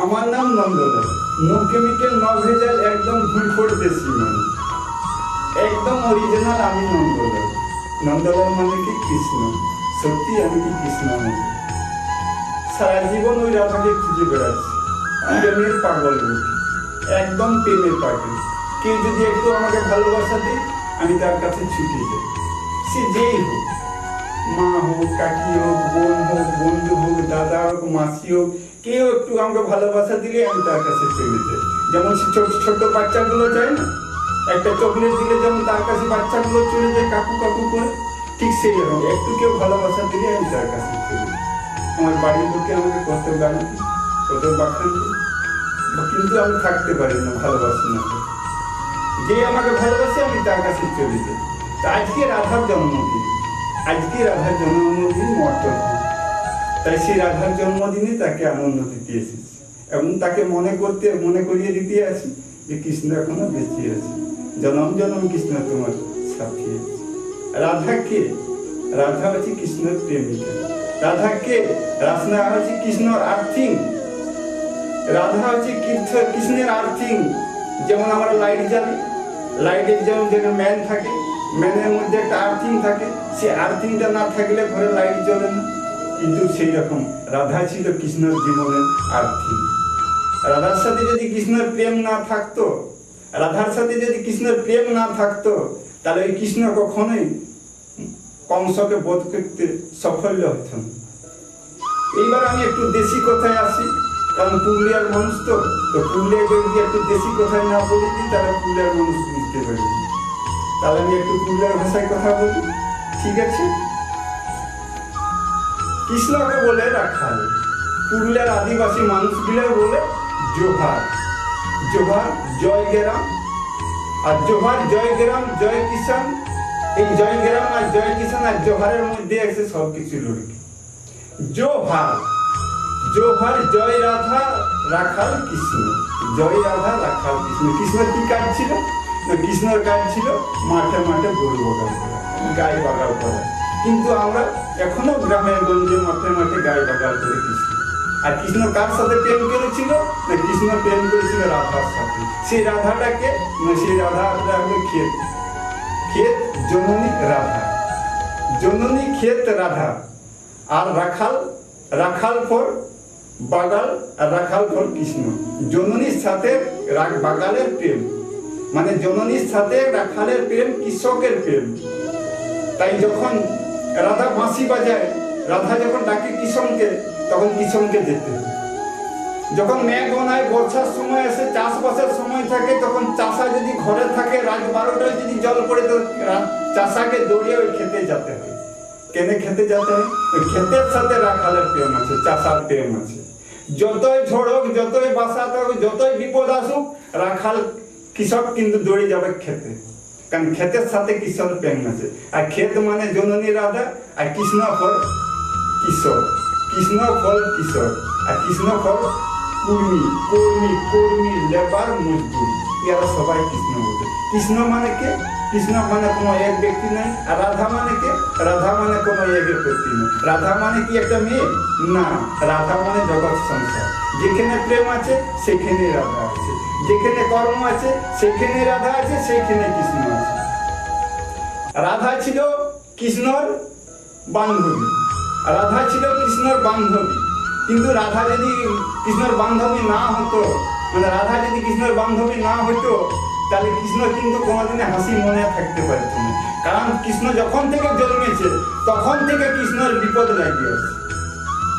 আমার নাম Nandalal, no chemical no ভেজাল, একদম ভুলফোড় দেশি মানে, একদম অরিজিনাল আমি নন্দলাল। নন্দলাল মানে কি কৃষ্ণ, সত্যি আমি কি কৃষ্ণ মানে। সারা জীবন ওই রাধাকে খুঁজে বেড়াচ্ছি, প্রেমের পাগল লোক, একদম প্রেমের পাগল। কেউ যদি একটু আমাকে ভালোবাসা দিই, আমি তার কাছে ছুটে যাই, সে যেই হোক, মা হোক, কাকি হোক, বোন হোক, বন্ধু হোক, দাদা হোক, মাসি হোক, কেউ একটু আমাকে ভালোবাসা দিলে আমি তার কাছে চলে যাই। যেমন সে ছোট বাচ্চাগুলো যায় না, একটা চকলেট দিলে যেমন তার কাছে বাচ্চাগুলো চলে যায় কাকু কাকু করে, ঠিক সেই রকম একটু কেউ ভালোবাসা দিলে আমি তার কাছে চলে যাই। আমার বাড়ির লোকে আমাকে কত গালি, কত বাখানি, কিন্তু আমি থাকতে পারি না ভালোবাসি না। যে আমাকে ভালোবাসে আমি তার কাছে চলে যাই। তা আজকে রাধার জন্মদিন, আজকে রাধার জন্মদিন মর্তন, তাই সেই রাধার জন্মদিনে তাকে আনন্দ দিতে এসেছি এবং তাকে মনে করিয়ে দিতে আছি যে কৃষ্ণ এখনো বেঁচে আছে, জনম জনম কৃষ্ণ তোমার সাথী আছে। রাধা কে? রাধা হচ্ছে কৃষ্ণের প্রেমিকা। রাধা কে? রাধা হচ্ছে কৃষ্ণর আর্থিং। রাধা হচ্ছে কৃষ্ণের আর্থিং। যেমন আমরা লাইট জ্বালি, লাইটের যেমন ম্যান থাকে, ম্যানের মধ্যে একটা আর্থিং থাকে, সে আর্থিংটা না থাকলে ঘরে লাইট জ্বলে না। কিন্তু সেই রকম রাধা ছিল কৃষ্ণের জীবনের আর্থিং। রাধার সাথে যদি কৃষ্ণের প্রেম না থাকতো, রাধার সাথে যদি কৃষ্ণের প্রেম না থাকতো, তাহলে ওই কৃষ্ণ কখনোই কংসকে বধ করতে সাফল্য হতো না। এইবার আমি একটু দেশি কথায় আসি, কারণ পুরুলিয়ার মানুষ তো পুরুলিয়ায় যদি একটু দেশি কথায় না বলে দিই তাহলে পুরুলিয়ার মানুষ বুঝতে পারবে। তাহলে আমি একটু পুরুলিয়ার ভাষায় কথা বলি, ঠিক আছে? কৃষ্ণকে বলে রাখাল, পুরুলিয়ার আদিবাসী মানুষগুলো বলে জোহার। জোহার জয় গ্রাম, আর জোহার জয় গ্রাম জয় কিষান। এই জয় গ্রাম আর জয় কিষান আর জোহারের মধ্যে আছে সব কিছু লড়কি। জোহার, জোহার জয় রাধা রাখাল কৃষ্ণ, জয় রাধা রাখাল কৃষ্ণ। কৃষ্ণের কি কাজ ছিল? কৃষ্ণের কাজ ছিল মাঠে মাঠে গরু বাগাল করা, গায়ে বাগাল করা। কিন্তু আমরা এখনো গ্রামে গঞ্জে মাঠে মাঠে গায়ে বাগাল করে কৃষ্ণ। আর কৃষ্ণ কার সাথে প্রেম করেছিল? না, কৃষ্ণ প্রেম করেছিল রাধার সাথে। সেই রাধাটাকে, সেই রাধাটা হলো ক্ষেত, ক্ষেত জননী রাধা, জননী ক্ষেত রাধা। আর রাখাল, রাখাল ফর বাগাল, আর রাখাল ফর কৃষ্ণ। জননীর সাথে বাগালের প্রেম, মানে জননীর সাথে রাখালের প্রেম, কৃষকের প্রেম। তাই যখন রাধা বাঁশি বাজায়, রাধা যখন ডাকে কিষণকে, তখন কিষণকে যেতে হবে। যখন মেঘ গনায় বর্ষার সময় আসে, চাষবাসের সময় থাকে, তখন চাষা যদি ঘরে থাকে, রাত 12টায় যদি জল পড়ে, তো চাষাকে দৌড়িয়ে ওই খেতে যেতে হয়। কেন খেতে যেতে হয়? ওই ক্ষেতের সাথে রাখালের প্রেম আছে, চাষার প্রেম আছে। যতই ঝড় হোক, যতই বাসাত হোক, যতই বিপদ আসুক, রাখাল কৃষক কিন্তু দৌড়ে যাবে খেতে, কারণ ক্ষেতের সাথে কৃষ্ণর প্রেম আছে। আর ক্ষেত মানে জননী রাধা, আর কৃষ্ণ ফল কিশোর, কৃষ্ণ ফল কিশোর, আর কৃষ্ণ ফল কর্মী, কর্মী, কর্মী, লেবার, মজদুর, এরা সবাই কৃষ্ণ বলে। কৃষ্ণ মানে কে? কৃষ্ণ মানে কোনো এক ব্যক্তি নয়। আর রাধা মানে কে? রাধা মানে কোনো এক ব্যক্তি নয়। রাধা মানে কি একটা মেয়ে? না, রাধা মানে জগৎ সংসার। যেখানে প্রেম আছে সেখানে রাধা আছে, যেখানে কর্ম আছে সেখানে রাধা আছে, সেখানে কৃষ্ণ আছে। রাধা ছিল কৃষ্ণর বান্ধবী, রাধা ছিল কৃষ্ণর বান্ধবী। কিন্তু রাধা যদি কৃষ্ণর বান্ধবী না হতো, মানে রাধা যদি কৃষ্ণর বান্ধবী না হতো, তাহলে কৃষ্ণ কিন্তু কোনোদিনে হাসি মনে থাকতে পারত না। কারণ কৃষ্ণ যখন থেকে জন্মেছে তখন থেকে কৃষ্ণের বিপদ লাগিয়ে আছে।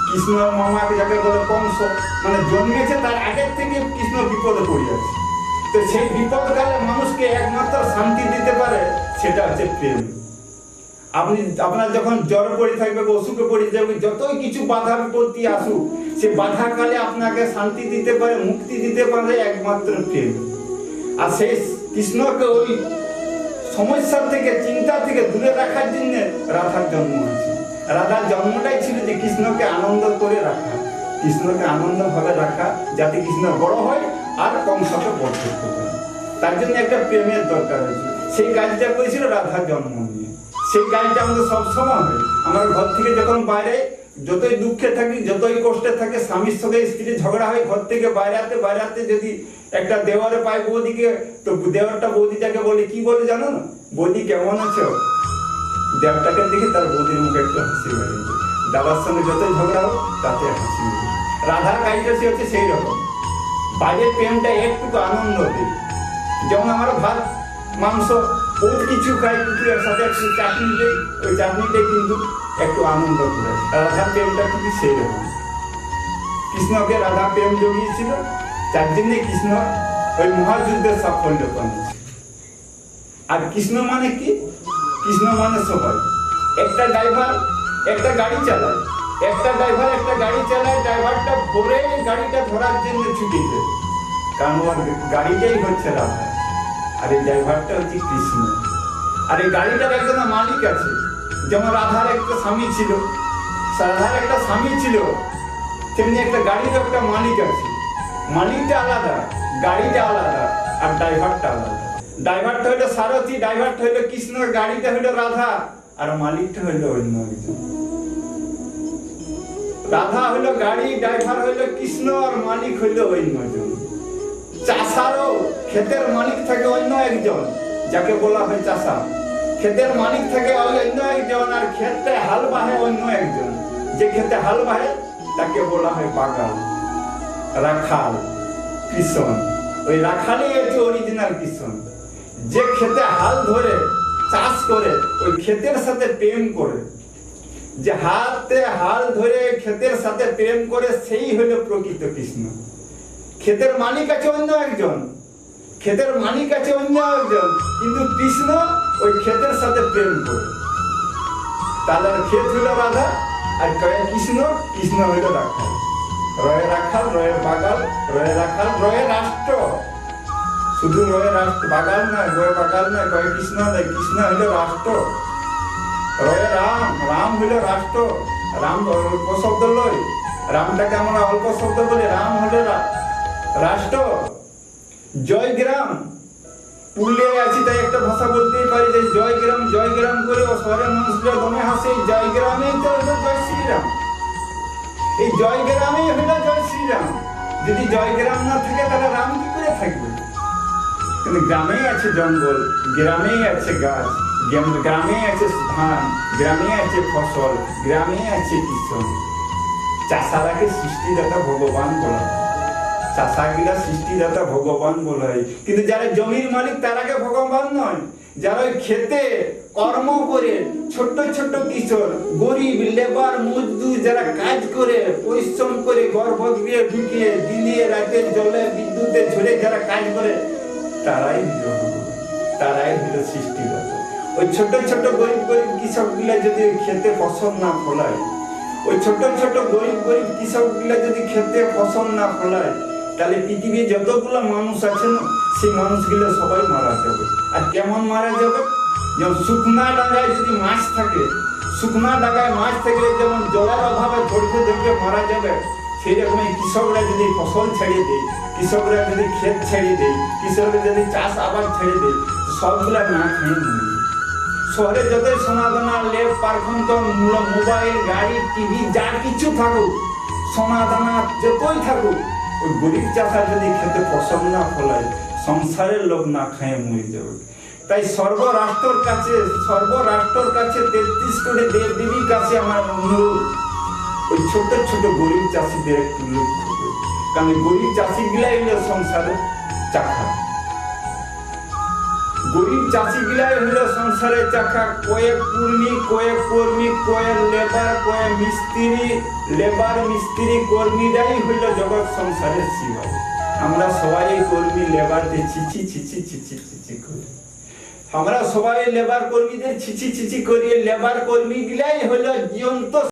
কৃষ্ণর মামাকে যাকে বলে কংস, মানে জন্মেছে তার আগের থেকে কৃষ্ণ বিপদে পড়ে আছে। তো সেই বিপদকালে মানুষকে একমাত্র শান্তি দিতে পারে, সেটা হচ্ছে প্রেম। আপনার যখন জ্বর পড়ে থাকবে, অসুখে পড়ে যাবে, যতই কিছু বাধা বিপত্তি আসুক, সে বাধা কালে আপনাকে শান্তি দিতে পারে, মুক্তি দিতে পারে একমাত্র প্রেম। আর সেই কৃষ্ণকে ওই সমস্যা থেকে, চিন্তা থেকে দূরে রাখার জন্য রাধার জন্ম হয়েছে। রাধার জন্মটাই ছিল যে কৃষ্ণকে আনন্দ করে রাখা, কৃষ্ণকে আনন্দভাবে রাখা, যাতে কৃষ্ণ বড় হয় আর কংসকে বধ করতে পারে। তার জন্য একটা প্রেমের দরকার হয়েছে। সেই কাজটা করেছিল রাধার জন্ম নিয়ে। সেই কাজটা আমাদের সবসময় হয়। আমার ঘর থেকে যখন বাইরে যতই দুঃখে থাকি, যতই কষ্টে থাকে, স্বামীর সঙ্গে স্ত্রী ঝগড়া হয়, ঘর থেকে বাইরাতে যদি একটা দেওয়ারে পায় বৌদিকে, তো দেওয়ারটা বৌদিটাকে বলে, কি বলে জানো না, বৌদি কেমন আছো? দেওয়ারটাকে দেখে তার বৌদির মুখে একটু হাসি বেরিয়ে যায়। দাদার সঙ্গে যতই ঝগড়া হোক তাতে হাসি বেরিয়ে যায়। রাধার কাজটা হচ্ছে সেই রকম, বাইরের প্রেমটা একটু আনন্দ দেয়। যেমন আমরা ভাত মাংস বহুত কিছু খাই, কিন্তু এর সাথে একটু চাটনি দেয়, ওই চাটনিটাই কিন্তু একটু আনন্দ করে। রাধার প্রেমটা কিন্তু সেই রকম। কৃষ্ণকে রাধা প্রেম জগিয়েছিল, যার জন্য কৃষ্ণ ওই মহাযুদ্ধের সাফল্য পাচ্ছে। আর কৃষ্ণ মানে কি? কৃষ্ণ মানে সবাই। একটা ড্রাইভার একটা গাড়ি চালায়, ড্রাইভারটা ভোরে গাড়িটা ধরার জন্য ছুটেছে, কারণ ওর গাড়িটাই হচ্ছে রাধা, আর এই ড্রাইভারটা হচ্ছে কৃষ্ণ। আর এই গাড়িটার একজন মালিক আছে, যেমন রাধার একটা স্বামী ছিল, তেমনি একটা গাড়ির একটা মালিক আছে। মালিকটা আলাদা, গাড়িটা আলাদা, আর ড্রাইভারটা আলাদা। ড্রাইভারটা হইলো সারথি, ড্রাইভারটা হইলো কৃষ্ণ, গাড়িটা হইলো রাধা, আর মালিকটা হইলো অন্য একজন। রাধা হইলো গাড়ি, ড্রাইভার হইলো কৃষ্ণ, আর মালিক হইলো অন্য একজন। চাষারও ক্ষেতের মালিক থাকে অন্য একজন, যাকে বলা হয় চাষা। ক্ষেতের মালিক থাকে অন্য একজন, আর ক্ষেতে হাল বাহে অন্য একজন। যে ক্ষেতে হাল বাহে তাকে বলা হয় বাগাল, রাখাল, কৃষণ। ওই রাখালই হচ্ছে অরিজিনাল কৃষণ। যে ক্ষেতে হাল ধরে চাষ করে, ওই ক্ষেতের সাথে প্রেম করে, যে হাতে হাল ধরে ক্ষেতের সাথে প্রেম করে, সেই হলো প্রকৃত কৃষ্ণ। ক্ষেতের মালিক আছে অন্য একজন, কিন্তু কৃষ্ণ ওই ক্ষেতের সাথে প্রেম করে। তাহলে ক্ষেত হইল রাধা, আর কৃষ্ণ হইল রাখাল। রয়ে রাখাল, রয়ে বাগাল, রয়ে রাখাল, রয়ে রাষ্ট্র। শুধু রয়ে রাষ্ট্র, বাগাল নয়, রয়ে বাগাল নয়, কয়ে কৃষ্ণ নয়, কৃষ্ণ হইল রাষ্ট্র। রয়ে রাম হইল রাষ্ট্র। রাম অল্প শব্দ লয়, রামটাকে আমরা অল্প শব্দ বলি, রাম হইল রাষ্ট্র। জয়গ্রাম, পুরুলিয়ায় আছি তাই একটা ভাষা বলতেই পারি যে জয়গ্রাম করে ও শহরের মানুষরা দমে হাসে। জয়গ্রামেই তো হলো জয় শ্রীরাম, এই জয়গ্রামেই হলো জয় শ্রীরাম। যদি জয়গ্রাম না থাকে তাহলে রাম কি করে থাকবে? কিন্তু গ্রামেই আছে জঙ্গল, গ্রামেই আছে গাছ, গ্রামেই আছে ধান, গ্রামেই আছে ফসল, গ্রামেই আছে কৃষক। চাষারাকে সৃষ্টিদাতা ভগবান বলা হয়, চাষাগুলা সৃষ্টিদাতা ভগবান বলা হয়। কিন্তু যারা জমির মালিক তারাকে ভগবান নয়। যারা ওই খেতে কর্ম করে, ছোট কিশোর, গরিব, লেবার, মজদুর, যারা কাজ করে, পরিশ্রম করে, গর্ভগৃহে ঢুকিয়ে দিনে রাতে জলে বিদ্যুতে ঝরে যারা কাজ করে, তারাই হলো সৃষ্টিদাতা। ওই ছোট গরিব কৃষক গুলা যদি খেতে ফসল না ফলায়, ওই ছোট গরিব কৃষক গুলা যদি খেতে ফসল না ফলায়, তাহলে পৃথিবীর যতগুলো মানুষ আছে না, সেই মানুষগুলো সবাই মারা যাবে। আর কেমন মারা যাবে? যেমন শুকনা ডাঙায় যদি মাছ থাকে, যেমন জলের অভাবে ধরতে মারা যাবে, সেই রকম কৃষকরা যদি ফসল ছেড়ে দেয়, কৃষকরা যদি ক্ষেত ছেড়ে দেয়, কৃষকরা যদি চাষ আবাদ ছেড়ে দেয়, সবগুলা না খেয়ে মরে। শহরে যতই সমাধান, লেপ, পারখন্দ, মোবাইল, গাড়ি, টিভি, যা কিছু থাকুক, সমাধান যতই থাকুক, ওই গরিব চাষা যদি খেতে ফসল না ফলায়, সংসারের লোক না খেয়ে মরে যাবে। তাই সর্বরাষ্ট্রের কাছে 33 কোটি দেব দেবীর কাছে আমার অনুরোধ, ওই ছোট গরিব চাষিদের একটু লক্ষ্য করে। কারণ গরিব চাষিগুলাই হলো সংসারের চাকা, কয়ে কুর্মী, কয়ে কর্মী, কয়ে লেবার মিস্ত্রি কর্মীরাই হইল জগৎ সংসারের শিবা। আমরা সবাই কর্মী লেবার দিয়ে ছিছি করি, আমরা সবাই লেবার কর্মীদের ছিছি করি। লেবার কর্মী গুলাই হইল জীবন্ত